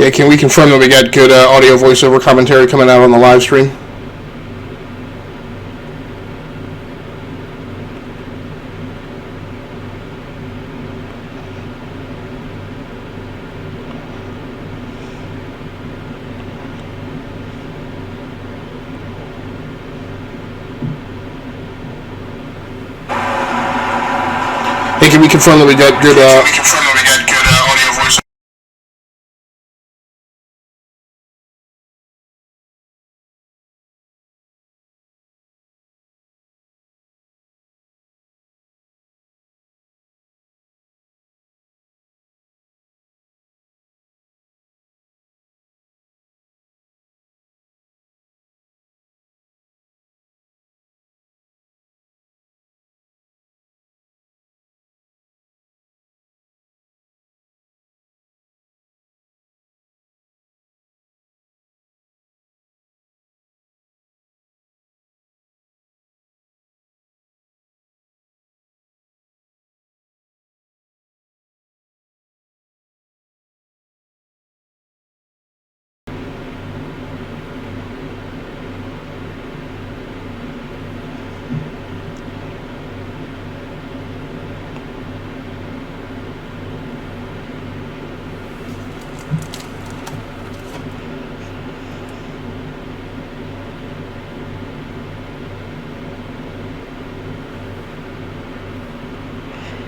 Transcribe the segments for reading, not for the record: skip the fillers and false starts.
Okay, can we confirm that we got good audio voiceover commentary coming out on the live stream? Hey, can we confirm that we got good audio voiceover?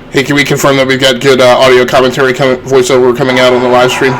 Hey, can we confirm that we've got good audio commentary voiceover coming out on the live stream?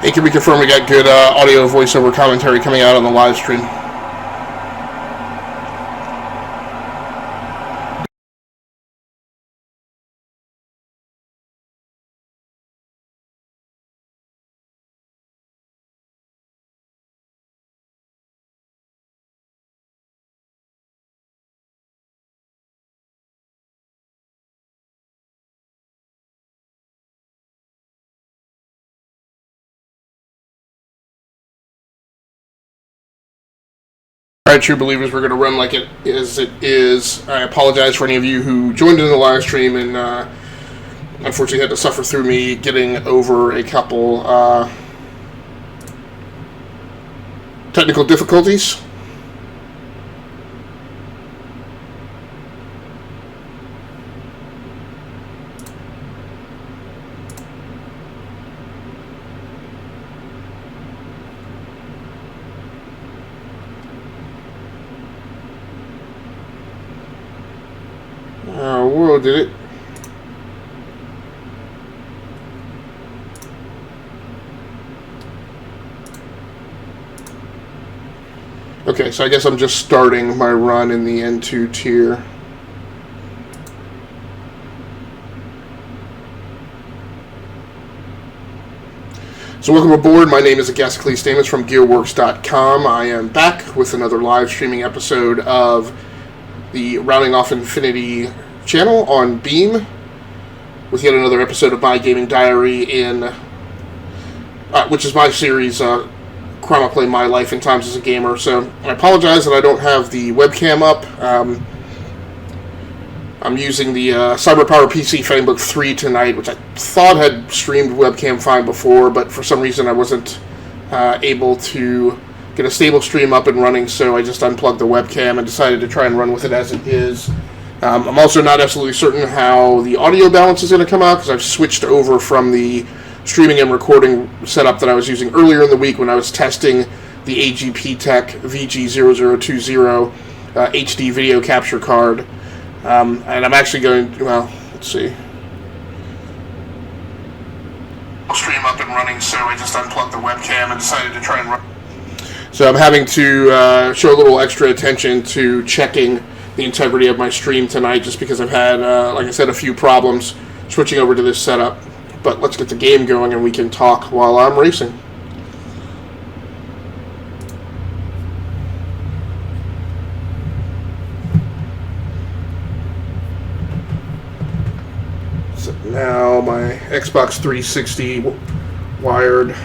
Hey, can we confirm we got good audio voiceover commentary coming out on the live stream? Alright, true believers, we're going to run like it is. I apologize for any of you who joined in the live stream and unfortunately had to suffer through me getting over a couple technical difficulties. Whoa, did it? Okay, so I guess I'm just starting my run in the N2 tier. So welcome aboard. My name is Agasicles Stamus from GearWorks.com. I am back with another live streaming episode of the Rounding Off Infinity channel on Beam, with yet another episode of my gaming diary, which is my series, Chronicling My Life in Times as a Gamer. So I apologize that I don't have the webcam up. I'm using the CyberPower PC Fanbook 3 tonight, which I thought had streamed webcam fine before, but for some reason I wasn't able to get a stable stream up and running, so I just unplugged the webcam and decided to try and run with it as it is. I'm also not absolutely certain how the audio balance is going to come out, because I've switched over from the streaming and recording setup that I was using earlier in the week when I was testing the AGP Tech VG0020 HD video capture card. And I'm actually going to, well, let's see. Stream up and running, so I just unplugged the webcam and decided to try and run. So I'm having to show a little extra attention to checking the integrity of my stream tonight, just because I've had, like I said, a few problems switching over to this setup. But let's get the game going and we can talk while I'm racing. So now my Xbox 360 wired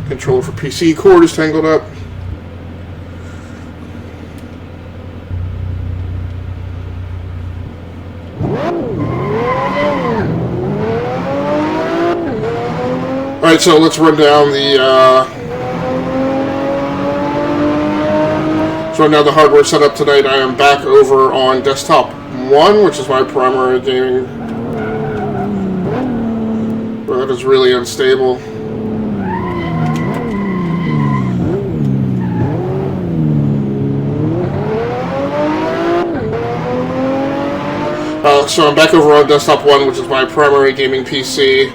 controller for PC cord is tangled up. Alright, so let's run down the hardware setup tonight. I am back over on desktop 1, which is my primary gaming. Well, that is really unstable. So I'm back over on desktop 1, which is my primary gaming PC.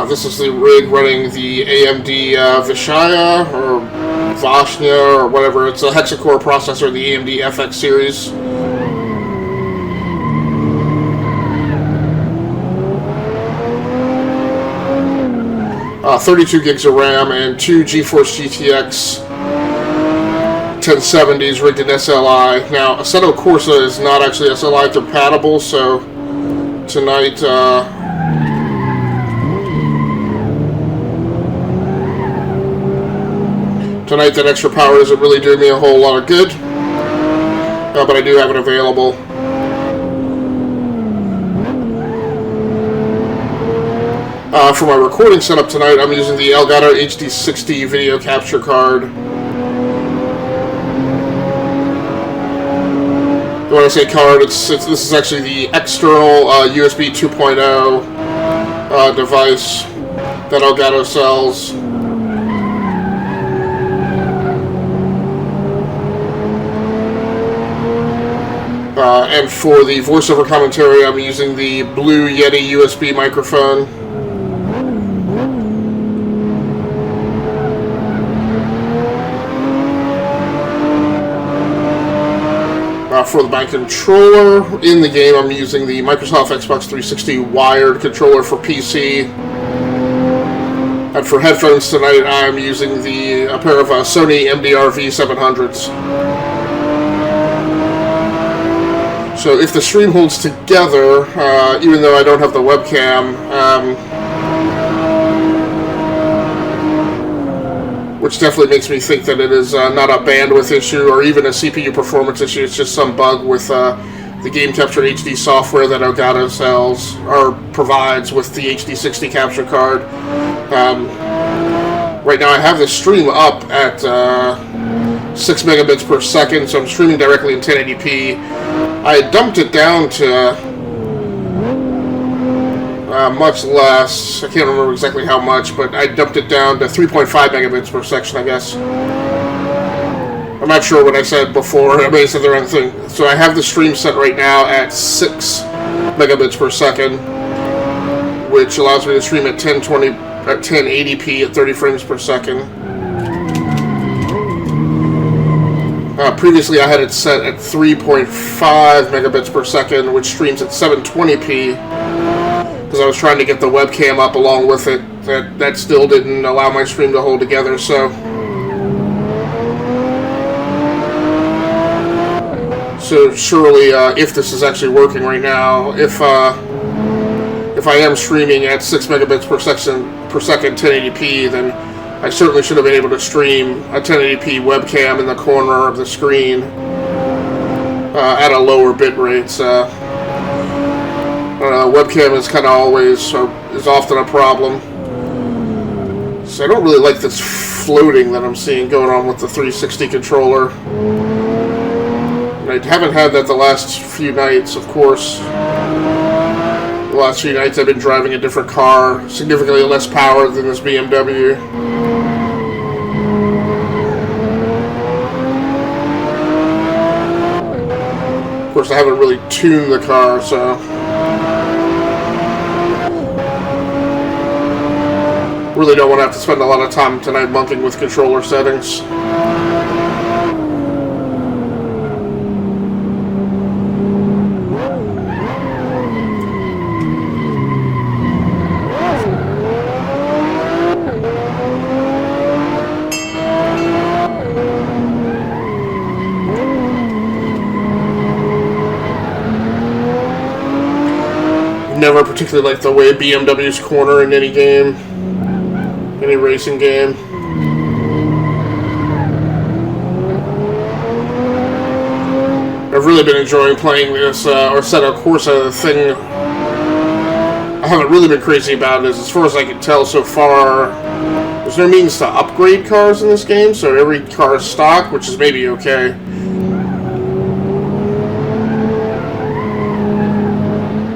This is the rig running the AMD Vishaya or Vashnia or whatever. It's a hexa-core processor, the AMD FX series. Uh, 32 gigs of RAM and 2 GeForce GTX 1070s rigged in SLI. Now, Assetto Corsa is not actually SLI compatible, so tonight that extra power isn't really doing me a whole lot of good, but I do have it available. For my recording setup tonight, I'm using the Elgato HD60 video capture card. When I say card, this is actually the external USB 2.0 device that Elgato sells. And for the voiceover commentary, I'm using the Blue Yeti USB microphone. For my controller in the game, I'm using the Microsoft Xbox 360 wired controller for PC. And for headphones tonight, I'm using a pair of Sony MDR V700s. So if the stream holds together, even though I don't have the webcam, which definitely makes me think that it is not a bandwidth issue or even a CPU performance issue, it's just some bug with the Game Capture HD software that Elgato sells or provides with the HD60 capture card. Right now I have the stream up at 6 megabits per second, so I'm streaming directly in 1080p. I dumped it down to much less. I can't remember exactly how much, but I dumped it down to 3.5 megabits per second, I guess. I'm not sure what I said before. I may have said the wrong thing. So I have the stream set right now at 6 megabits per second, which allows me to stream at 1080p at 30 frames per second. Previously I had it set at 3.5 megabits per second, which streams at 720p, because I was trying to get the webcam up along with it. That still didn't allow my stream to hold together, so surely if this is actually working right now, if I am streaming at 6 megabits per second 1080p, then I certainly should have been able to stream a 1080p webcam in the corner of the screen at a lower bit rate. Webcam is kind of always, or is often a problem. So I don't really like this floating that I'm seeing going on with the 360 controller. And I haven't had that the last few nights, of course. The last few nights I've been driving a different car, significantly less power than this BMW. Of course, I haven't really tuned the car, so really don't want to have to spend a lot of time tonight monkeying with controller settings. Never particularly liked the way BMW's corner in any game, any racing game. I've really been enjoying playing this Assetto Corsa. The thing I haven't really been crazy about is, as far as I can tell so far, there's no means to upgrade cars in this game, so every car is stock, which is maybe okay.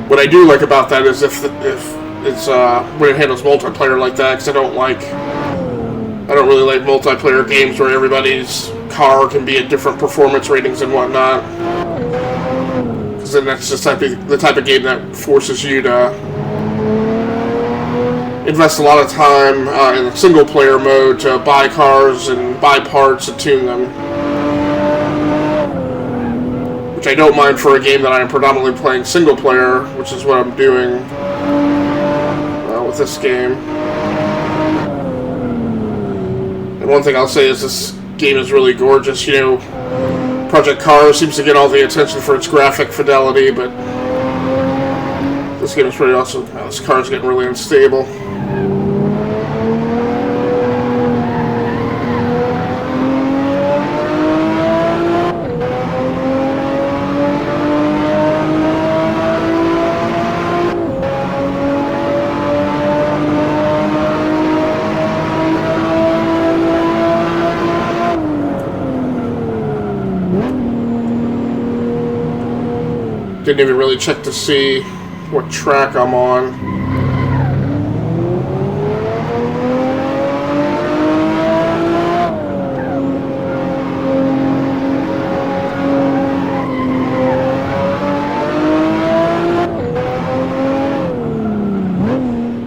What I do like about that is if it's when it handles multiplayer like that, because I don't really like multiplayer games where everybody's car can be at different performance ratings and whatnot. Because then that's just the type of game that forces you to invest a lot of time in the single player mode to buy cars and buy parts and tune them. Which I don't mind for a game that I am predominantly playing single player, which is what I'm doing with this game. And one thing I'll say is this game is really gorgeous. You know, Project Cars seems to get all the attention for its graphic fidelity, but this game is pretty awesome. Wow, this car's getting really unstable. Didn't even really check to see what track I'm on.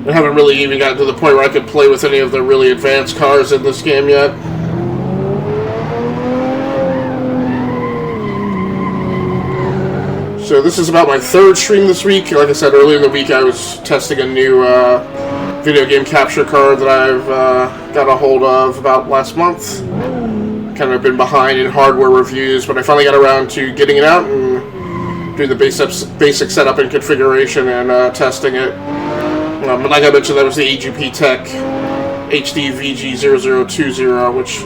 I haven't really even gotten to the point where I could play with any of the really advanced cars in this game yet. So this is about my third stream this week. Like I said, earlier in the week I was testing a new video game capture card that I've got a hold of about last month. Kind of been behind in hardware reviews, but I finally got around to getting it out and doing the basic setup and configuration and testing it. But like I mentioned, that was the AGP Tech HD VG0020, which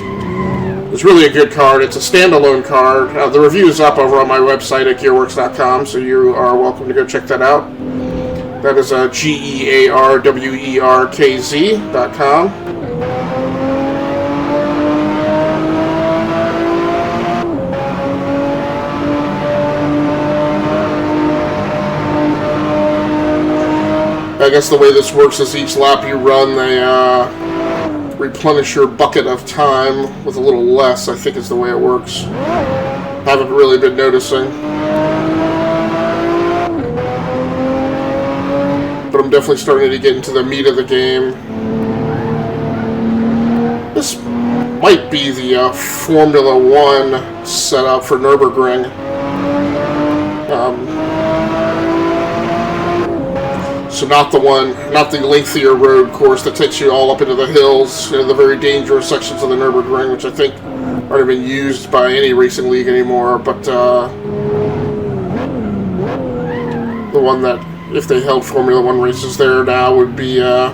is really a good card. It's a standalone card. The review is up over on my website at gearworks.com, so you are welcome to go check that out. That is GEARWERKZ.com. I guess the way this works is each lap you run, they replenish your bucket of time with a little less, I think is the way it works. Haven't really been noticing. But I'm definitely starting to get into the meat of the game. This might be the Formula One setup for Nürburgring. So not the lengthier road course that takes you all up into the hills, the very dangerous sections of the Nürburgring, which I think aren't even used by any racing league anymore, but the one that, if they held Formula One races there now, would be the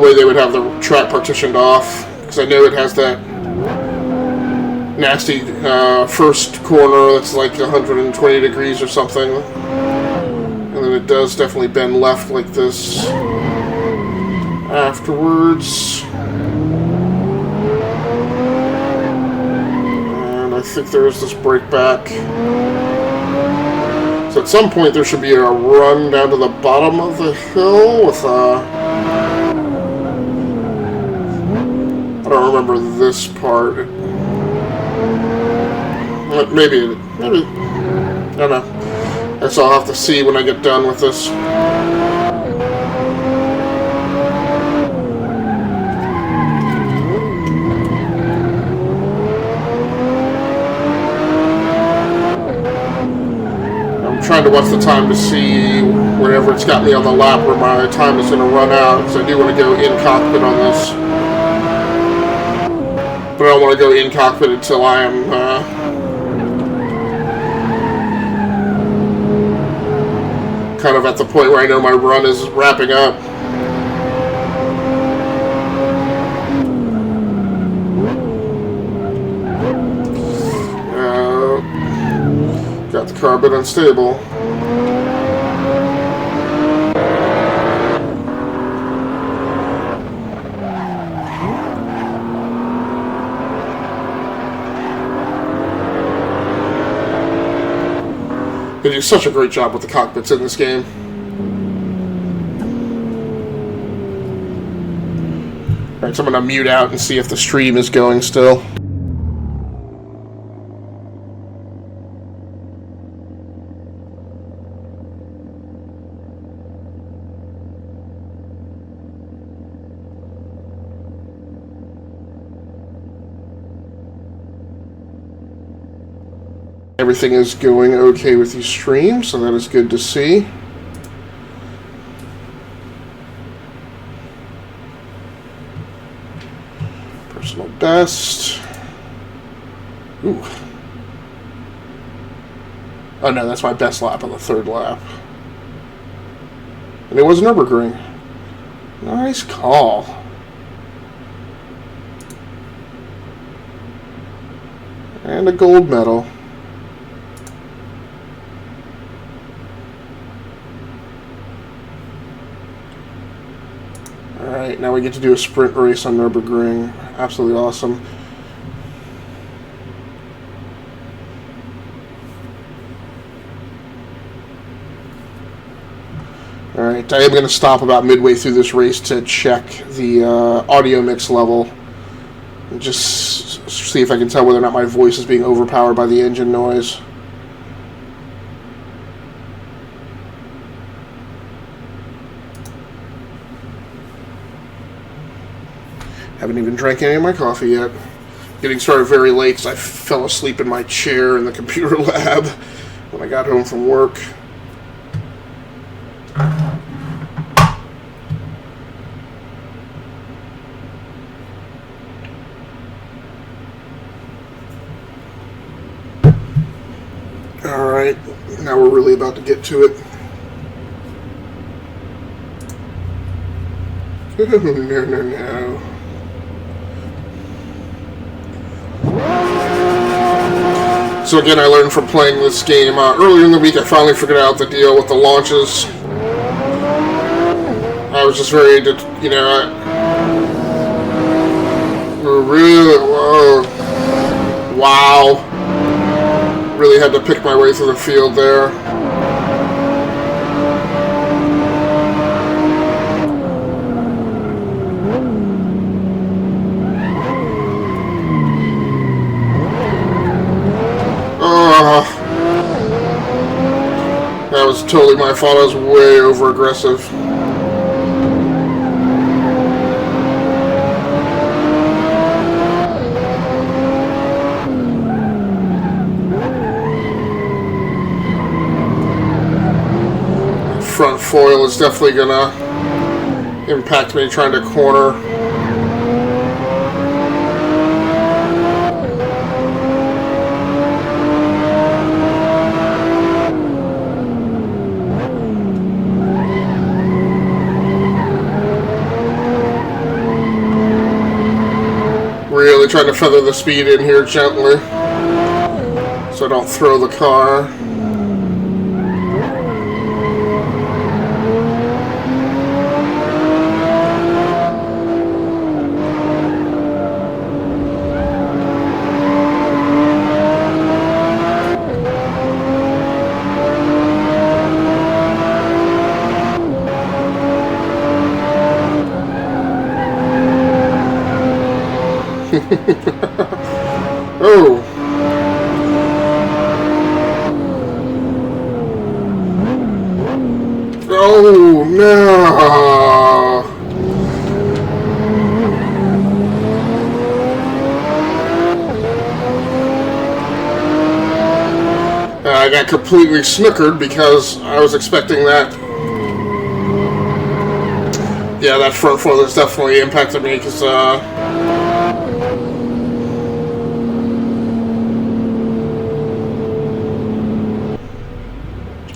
way they would have the track partitioned off, because I know it has that nasty first corner that's like 120 degrees or something. And then it does definitely bend left like this. afterwards. And I think there is this break back. So at some point there should be a run down to the bottom of the hill with I don't remember this part. Maybe, I don't know. I guess I'll have to see when I get done with this. I'm trying to watch the time to see whenever it's got me on the lap where my time is going to run out, because I do want to go in cockpit on this. But I don't want to go in cockpit until I am kind of at the point where I know my run is wrapping up. Got the car a bit unstable. They do such a great job with the cockpits in this game. Alright, so I'm going to mute out and see if the stream is going still. Everything is going okay with the stream, so that is good to see. Personal best. Ooh. Oh no, that's my best lap on the third lap. And it was Nürburgring. Nice call. And a gold medal. Alright, now we get to do a sprint race on Nürburgring. Absolutely awesome. Alright, I am going to stop about midway through this race to check the audio mix level. And just see if I can tell whether or not my voice is being overpowered by the engine noise. Haven't even drank any of my coffee yet. Getting started very late because I fell asleep in my chair in the computer lab when I got home from work. Alright, now we're really about to get to it. No. So again, I learned from playing this game earlier in the week. I finally figured out the deal with the launches. I was just very, you know, really, whoa, wow. Really had to pick my way through the field there. That was totally my fault. I was way over aggressive. Front foil is definitely gonna impact me trying to corner. Really trying to feather the speed in here gently so I don't throw the car. Oh. Oh, no. I got completely snookered because I was expecting that. Yeah, that front has definitely impacted me because,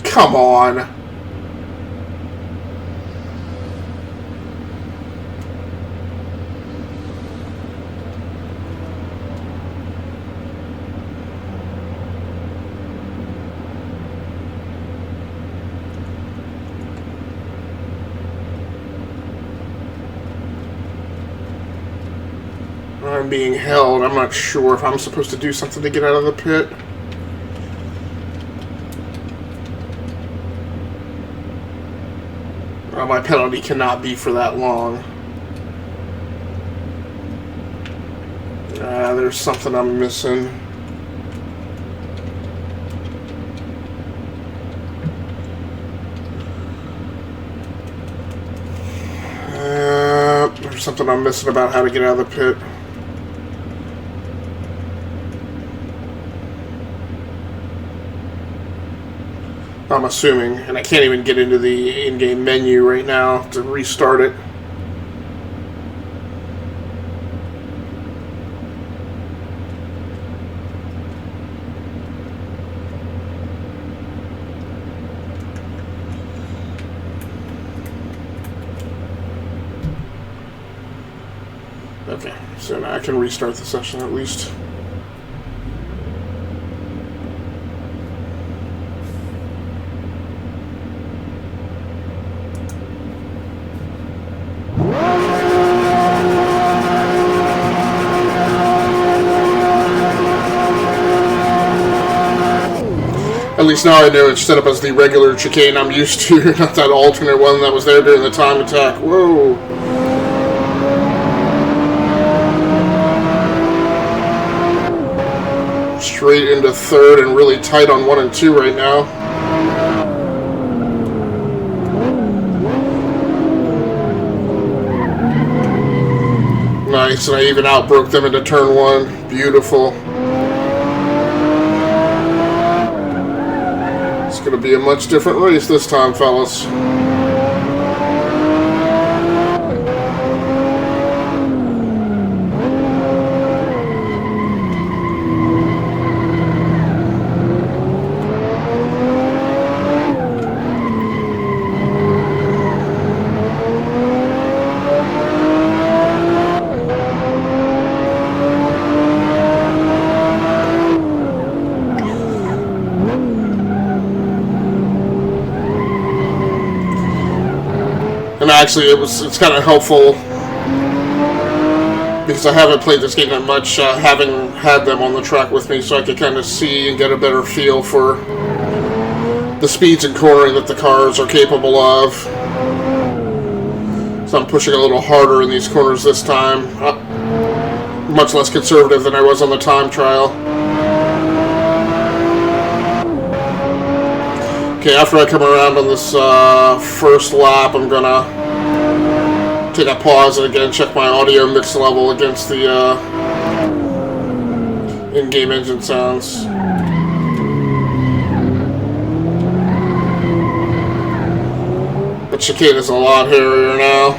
come on. I'm being held. I'm not sure if I'm supposed to do something to get out of the pit. My penalty cannot be for that long. There's something I'm missing. There's something I'm missing about how to get out of the pit. I'm assuming, and I can't even get into the in-game menu right now to restart it. Okay, so now I can restart the session at least. At least now I know it's set up as the regular chicane I'm used to, not that alternate one that was there during the time attack. Whoa. Straight into third and really tight on 1 and 2 right now. Nice, and I even outbroke them into turn 1. Beautiful. It's going to be a much different race this time, fellas. And actually, it's kind of helpful because I haven't played this game that much, having had them on the track with me, so I could kind of see and get a better feel for the speeds and cornering that the cars are capable of. So I'm pushing a little harder in these corners this time, much less conservative than I was on the time trial. Okay, after I come around on this first lap, I'm gonna take a pause and again check my audio mix level against the in-game engine sounds. The chicane is a lot hairier now.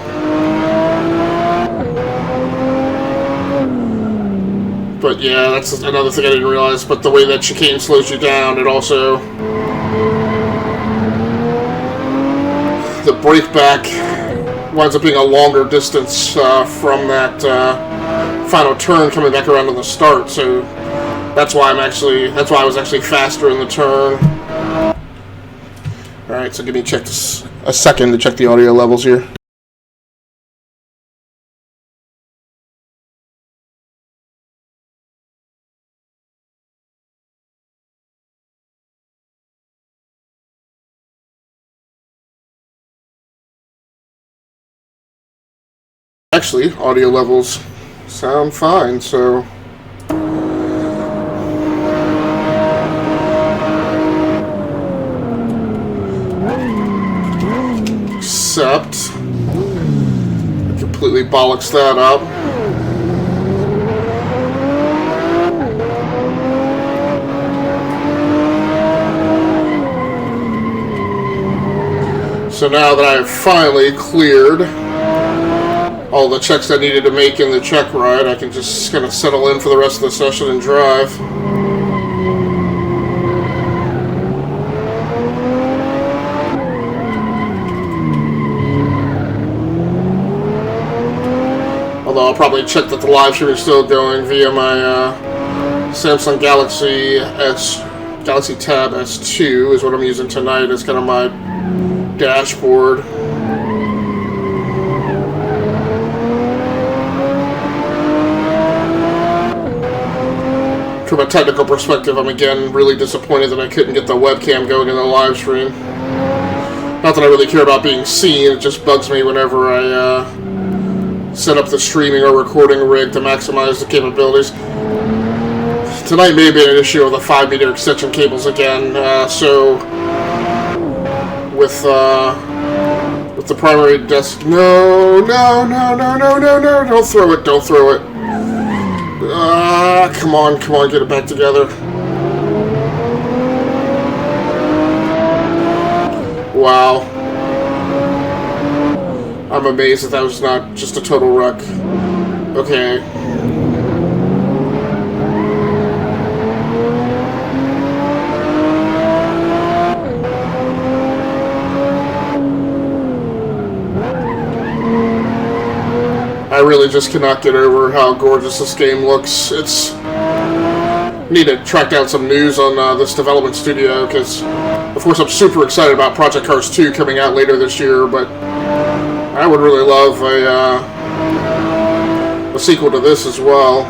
But yeah, that's another thing I didn't realize, but the way that chicane slows you down, it also... the brake back winds up being a longer distance from that final turn coming back around to the start, so that's why I was actually faster in the turn. Alright, so give me a second to check the audio levels here. Actually, audio levels sound fine, so... Except... it completely bollocks that up. So now that I've finally cleared all the checks I needed to make in the check ride, I can just kind of settle in for the rest of the session and drive. Although I'll probably check that the live stream is still going via my Samsung Galaxy Tab S2 is what I'm using tonight as kind of my dashboard. From a technical perspective, I'm again really disappointed that I couldn't get the webcam going in the live stream. Not that I really care about being seen, it just bugs me whenever I set up the streaming or recording rig to maximize the capabilities. Tonight may have been an issue of the 5-meter extension cables again, so with the primary desk... No, don't throw it, come on, get it back together. Wow. I'm amazed that was not just a total wreck. Okay. I really just cannot get over how gorgeous this game looks. I need to track down some news on this development studio, because of course I'm super excited about Project Cars 2 coming out later this year, but I would really love a sequel to this as well.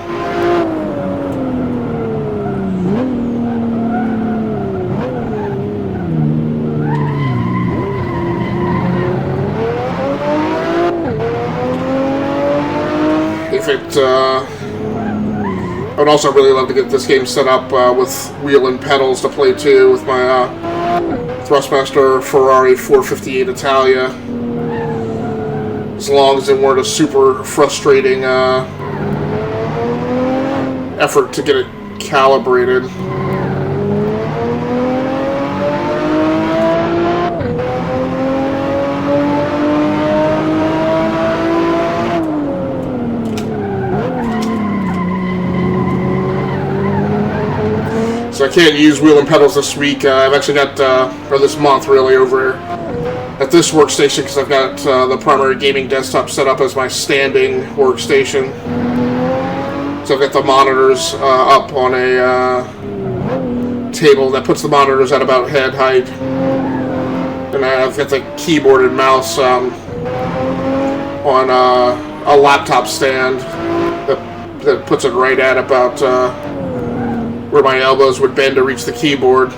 I would also really love to get this game set up with wheel and pedals to play too with my Thrustmaster Ferrari 458 Italia. As long as it weren't a super frustrating effort to get it calibrated. So I can't use wheel and pedals this week. I've actually got, or this month really, over at this workstation, because I've got the primary gaming desktop set up as my standing workstation. So I've got the monitors up on a table that puts the monitors at about head height. And I've got the keyboard and mouse on a laptop stand that puts it right at about where my elbows would bend to reach the keyboard.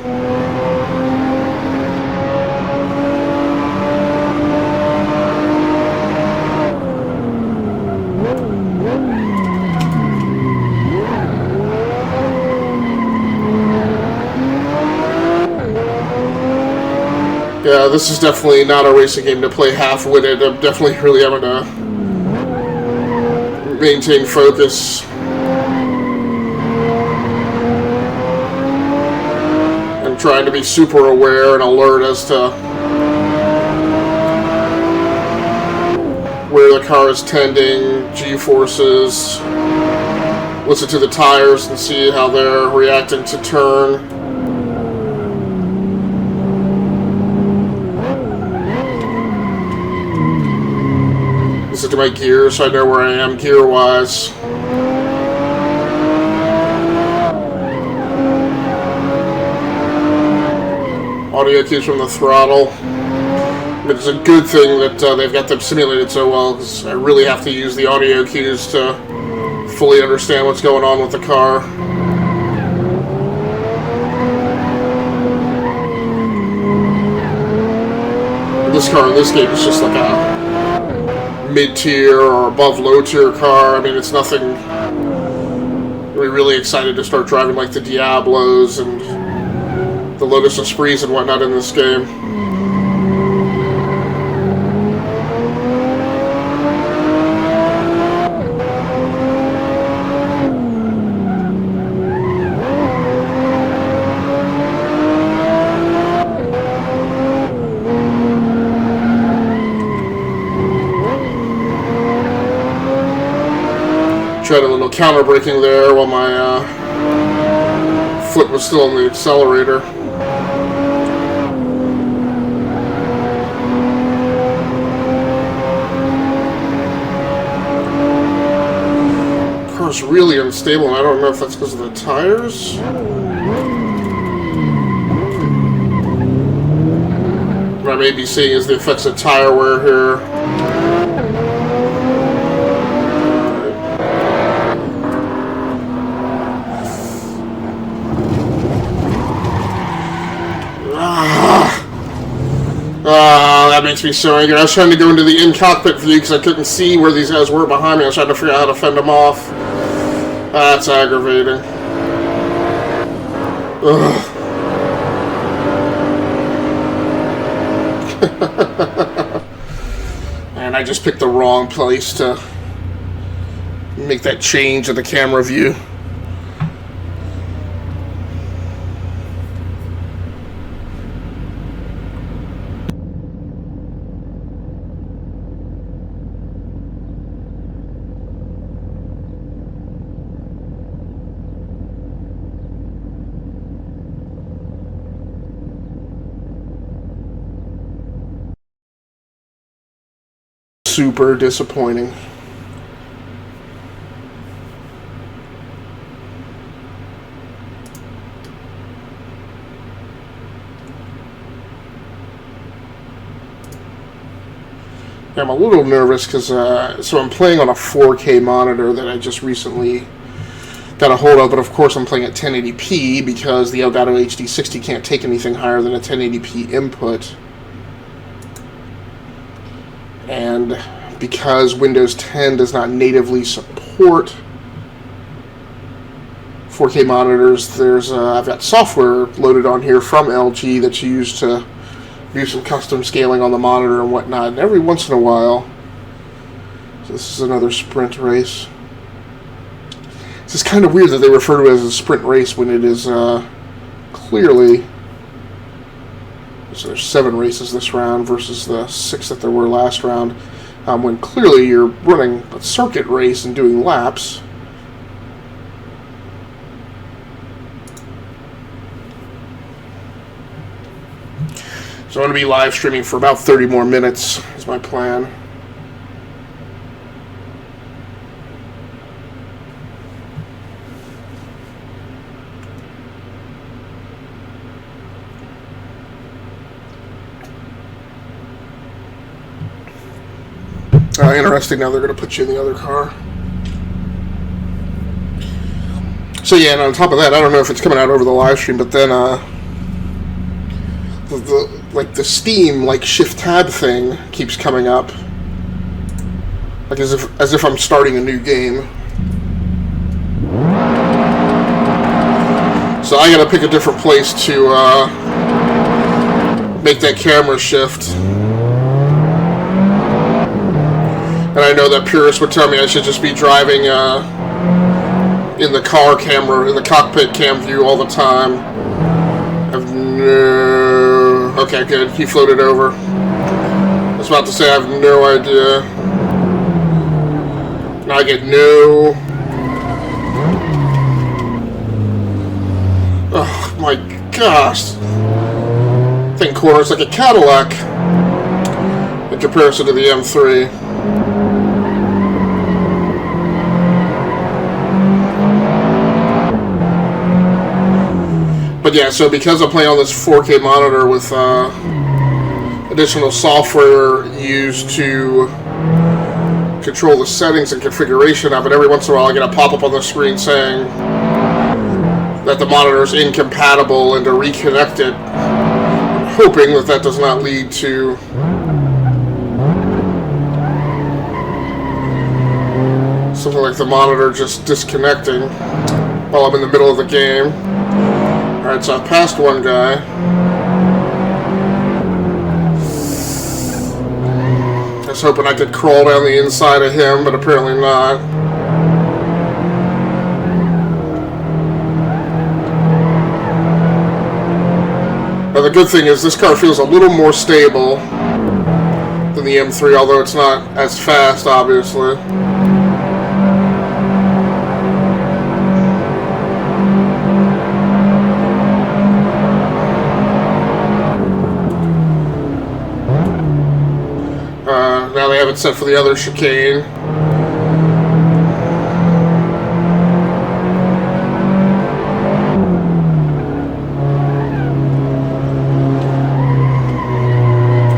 Yeah, this is definitely not a racing game to play half-witted. I'm definitely really having to maintain focus. And trying to be super aware and alert as to where the car is tending, G-forces, listen to the tires and see how they're reacting to turn. Listen to my gears so I know where I am gear-wise. Audio cues from the throttle. It's a good thing that they've got them simulated so well, because I really have to use the audio cues to fully understand what's going on with the car. This car in this game is just like a mid-tier or above low-tier car. I mean, it's nothing. We're really excited to start driving like the Diablos and the Lotus Esprits and whatnot in this game. Tried a little counter braking there while my foot was still on the accelerator. Car's really unstable, and I don't know if that's because of the tires. What I may be seeing is the effects of tire wear here. That makes me so angry. I was trying to go into the in-cockpit view because I couldn't see where these guys were behind me. I was trying to figure out how to fend them off. That's aggravating. Ugh. And I just picked the wrong place to make that change of the camera view. Super disappointing. I'm a little nervous because so I'm playing on a 4K monitor that I just recently got a hold of, but of course I'm playing at 1080p because the Elgato HD60 can't take anything higher than a 1080p input. And because Windows 10 does not natively support 4K monitors, I've got software loaded on here from LG that's used to do some custom scaling on the monitor and whatnot. And every once in a while, so this is another sprint race. This is kind of weird that they refer to it as a sprint race when it is clearly. So there's 7 races this round versus the 6 that there were last round, when clearly you're running a circuit race and doing laps. So I'm going to be live streaming for about 30 more minutes is my plan. Interesting, now they're going to put you in the other car. So yeah, and on top of that, I don't know if it's coming out over the live stream, but then the Steam shift tab thing keeps coming up, like as if I'm starting a new game. So I got to pick a different place to make that camera shift. And I know that purists would tell me I should just be driving in the car camera, in the cockpit cam view all the time. Okay, good. He floated over. I was about to say I have no idea. Now I get no. Oh my gosh. Thing corners like a Cadillac in comparison to the M3. But yeah, so because I'm playing on this 4K monitor with additional software used to control the settings and configuration of it, every once in a while I get a pop-up on the screen saying that the monitor is incompatible and to reconnect it. I'm hoping that does not lead to looking like the monitor just disconnecting while I'm in the middle of the game. Alright, so I've passed one guy. I was hoping I could crawl down the inside of him, but apparently not. Now the good thing is this car feels a little more stable than the M3, although it's not as fast, obviously. Now they have it set for the other chicane.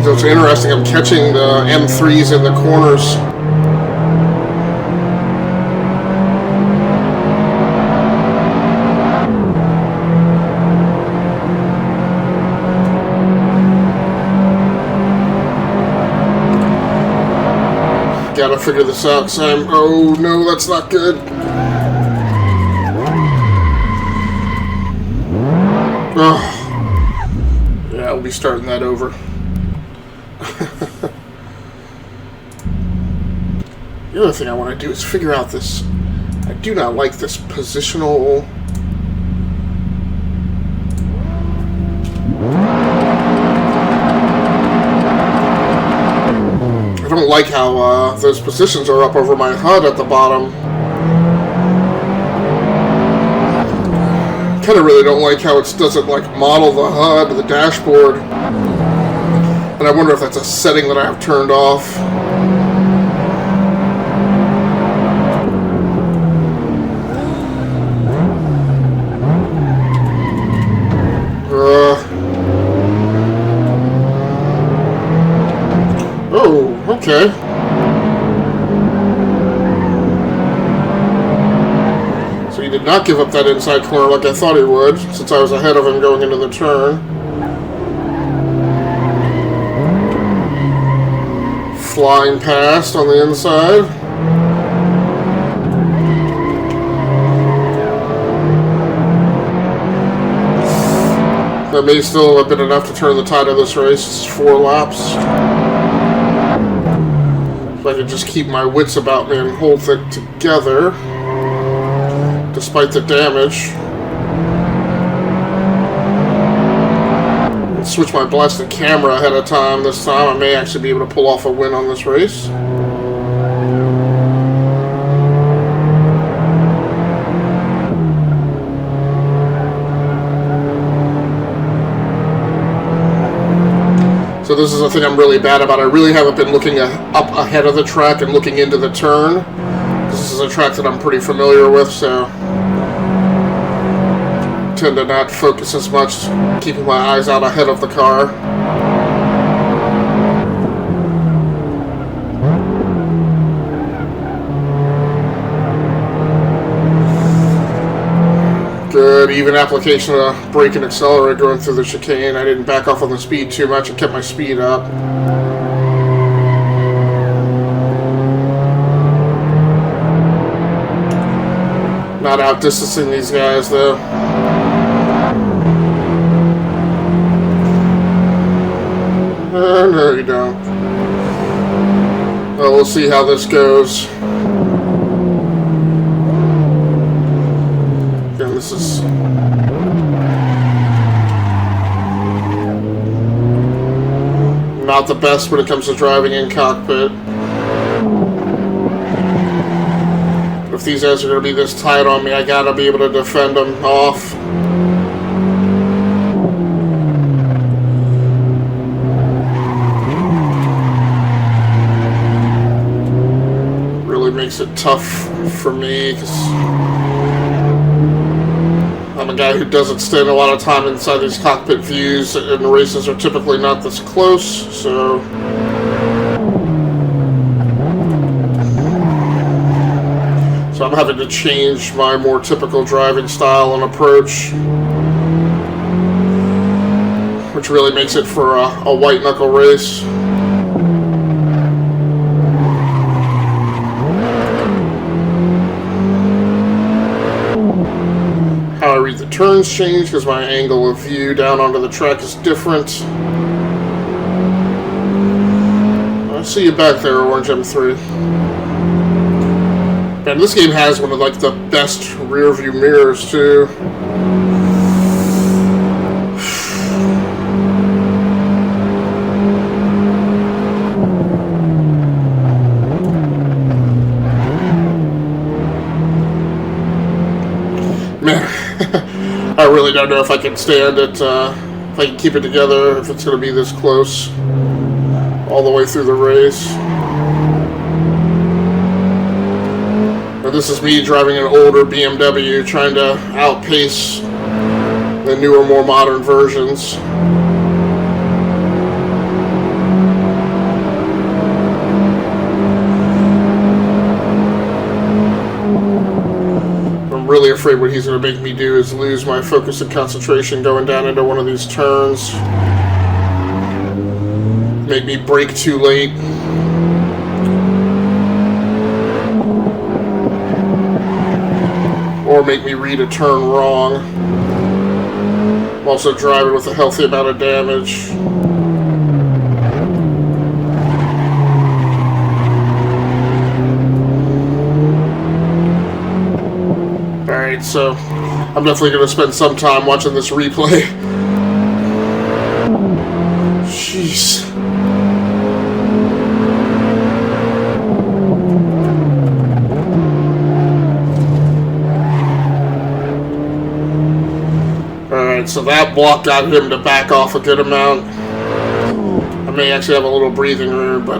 So it's interesting, I'm catching the M3s in the corners. Gotta figure this out, Sam. Oh no, that's not good. Oh. Yeah, I'll be starting that over. The other thing I want to do is figure out this. I do not like this positional. I don't like how those positions are up over my HUD at the bottom. Kind of really don't like how it doesn't like model the HUD, the dashboard. And I wonder if that's a setting that I have turned off. Oh, okay. So he did not give up that inside corner like I thought he would, since I was ahead of him going into the turn. Flying past on the inside. That may still have been enough to turn the tide of this race. It's 4 laps. If I could just keep my wits about me and hold it together, despite the damage. Switch my blasted camera ahead of time this time. I may actually be able to pull off a win on this race. So this is the thing I'm really bad about. I really haven't been looking up ahead of the track and looking into the turn. This is a track that I'm pretty familiar with, so I tend to not focus as much, keeping my eyes out ahead of the car. Good, even application of brake and accelerator going through the chicane. I didn't back off on the speed too much and kept my speed up. Not outdistancing these guys though. No, you don't. Well, we'll see how this goes. Again, this is not the best when it comes to driving in cockpit. If these guys are going to be this tight on me, I gotta be able to defend them off. Really makes it tough for me because I'm a guy who doesn't spend a lot of time inside these cockpit views, and the races are typically not this close, so I'm having to change my more typical driving style and approach, which really makes it for a white knuckle race. turns change because my angle of view down onto the track is different. I see you back there, Orange M3. Man, this game has one of like the best rear view mirrors too. Man, I really don't know if I can stand it, if I can keep it together, if it's going to be this close all the way through the race. Now, this is me driving an older BMW trying to outpace the newer, more modern versions. Really afraid what he's going to make me do is lose my focus and concentration going down into one of these turns. Make me brake too late. Or make me read a turn wrong. I'm also driving with a healthy amount of damage. Alright, so I'm definitely going to spend some time watching this replay. Jeez. Alright, so that block got him to back off a good amount. I may actually have a little breathing room, but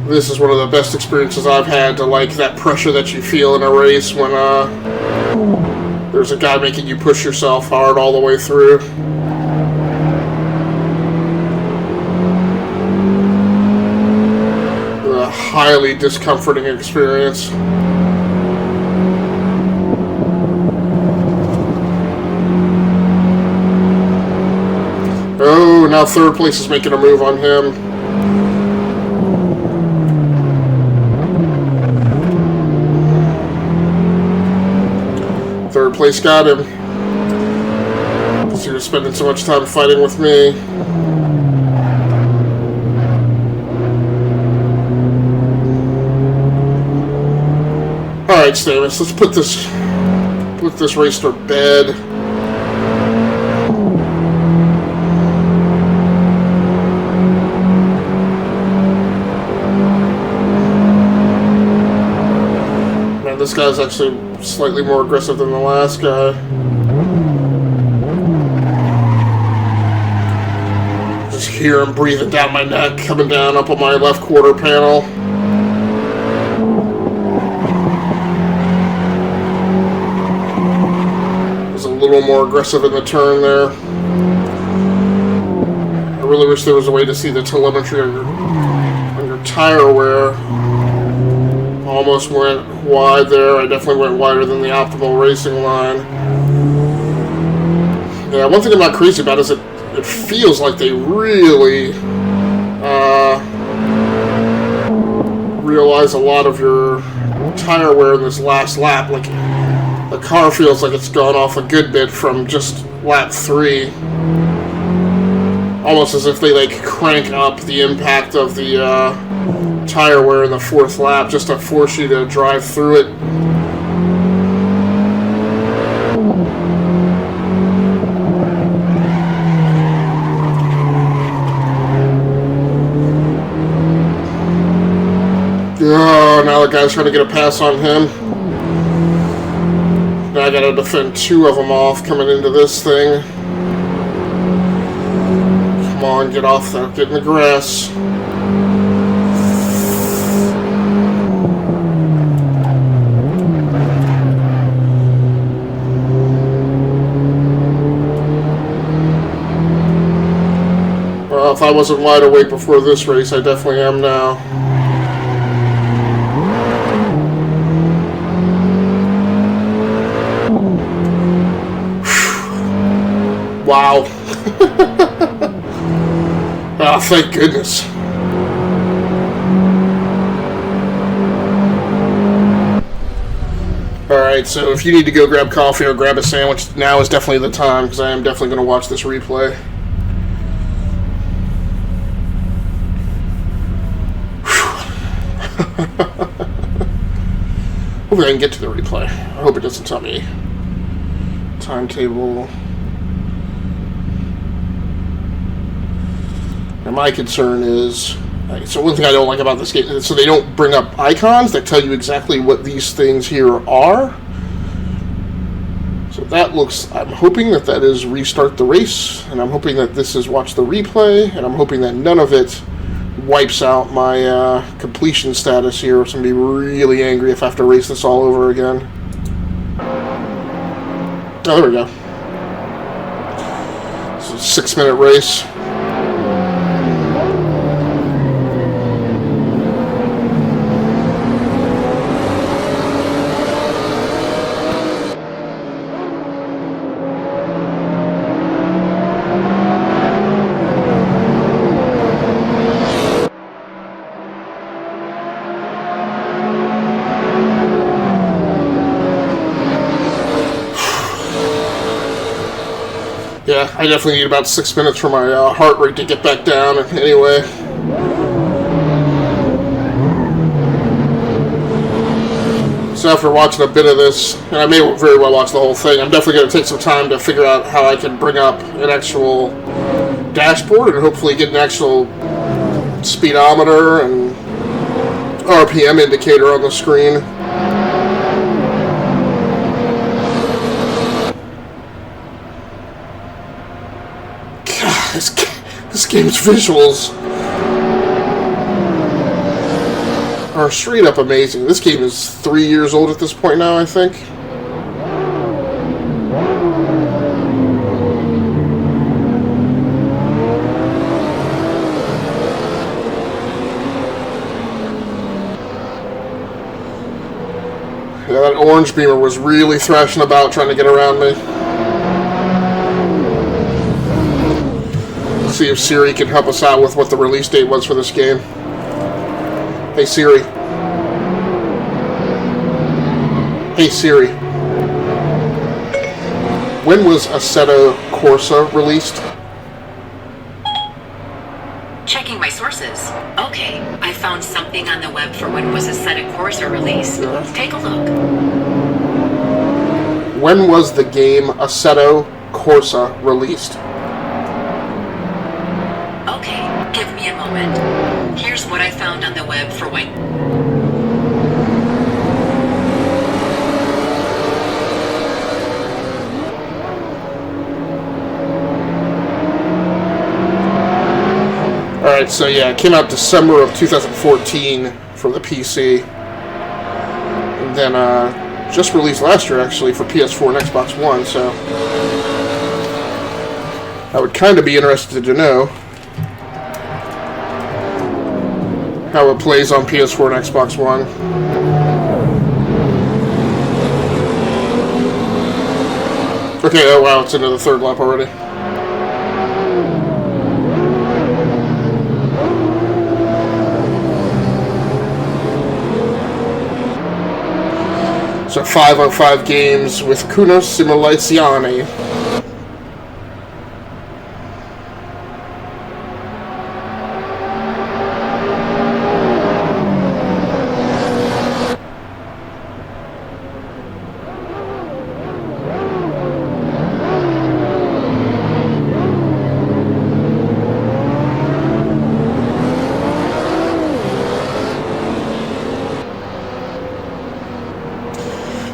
this is one of the best experiences I've had to like that pressure that you feel in a race when there's a guy making you push yourself hard all the way through. A highly discomforting experience. Oh, now third place is making a move on him. Third place got him. Because he was spending so much time fighting with me. Alright, Stamus, let's put this race to bed. Man, this guy's actually slightly more aggressive than the last guy. Just hear him breathing down my neck, coming down up on my left quarter panel. Was a little more aggressive in the turn there. I really wish there was a way to see the telemetry on your tire wear. Almost went wide there. I definitely went wider than the optimal racing line. Yeah, one thing I'm not crazy about is it feels like they really realize a lot of your tire wear in this last lap. Like, the car feels like it's gone off a good bit from just lap 3. Almost as if they like crank up the impact of the tire wear in the 4th lap just to force you to drive through it. Oh, now the guy's trying to get a pass on him. Now I gotta defend 2 of them off coming into this thing. Come on, get off there, get in the grass. Well, if I wasn't wide awake before this race, I definitely am now. Wow. Oh, thank goodness. Alright. Alright, so if you need to go grab coffee or grab a sandwich, now is definitely the time, because I am definitely going to watch this replay. Hopefully I can get to the replay. I hope it doesn't tell me. Timetable. Now my concern is... So one thing I don't like about this game is so they don't bring up icons that tell you exactly what these things here are. So that looks... I'm hoping that that is restart the race, and I'm hoping that this is watch the replay, and I'm hoping that none of it wipes out my completion status here. I'm going to be really angry if I have to race this all over again. Oh, there we go. It's a 6-minute race. Yeah, I definitely need about 6 minutes for my heart rate to get back down. Anyway. So after watching a bit of this, and I may very well watch the whole thing, I'm definitely going to take some time to figure out how I can bring up an actual dashboard and hopefully get an actual speedometer and RPM indicator on the screen. This game's visuals are straight up amazing. This game is 3 years old at this point now, I think. Yeah, that orange beamer was really thrashing about trying to get around me. See if Siri can help us out with what the release date was for this game. Hey Siri. Hey Siri. When was Assetto Corsa released? Checking my sources. Okay, I found something on the web for when was Assetto Corsa released. Yeah. Take a look. When was the game Assetto Corsa released? Okay, give me a moment. Here's what I found on the web for when... Alright, so yeah, it came out December of 2014 for the PC. And then just released last year actually for PS4 and Xbox One, so I would kind of be interested to know how it plays on PS4 and Xbox One. Okay, oh wow, it's into the third lap already. So 5-on-5 games with Kuno Simulazione.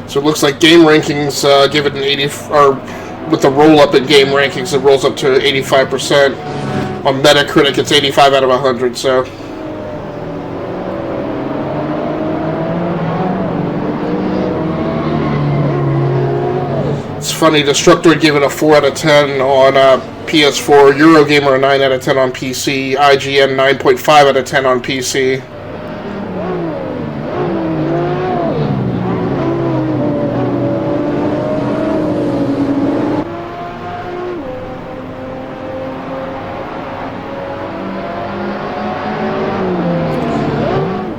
So it looks like game rankings give it an 80, or with the roll-up in game rankings, it rolls up to 85%. On Metacritic, it's 85 out of 100, so... It's funny, Destructoid gave it a 4 out of 10 on PS4, Eurogamer a 9 out of 10 on PC, IGN 9.5 out of 10 on PC.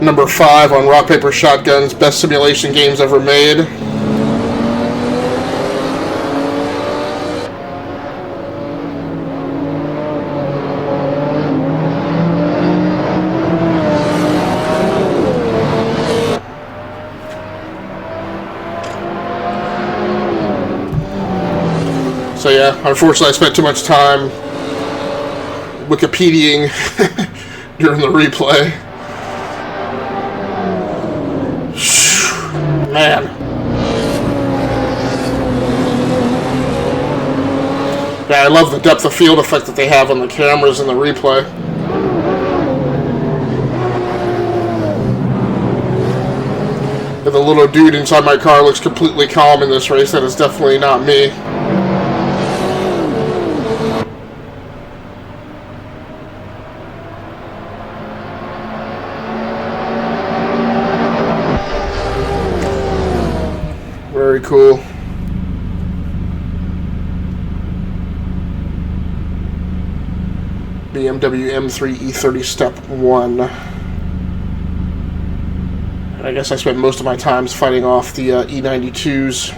Number 5 on Rock Paper Shotgun's Best Simulation Games Ever Made. Yeah, unfortunately I spent too much time Wikipediaing during the replay. Man. Yeah, I love the depth of field effect that they have on the cameras in the replay. And the little dude inside my car looks completely calm in this race. That is definitely not me. Very cool. BMW M3 E30 Step 1. And I guess I spent most of my time fighting off the E92s.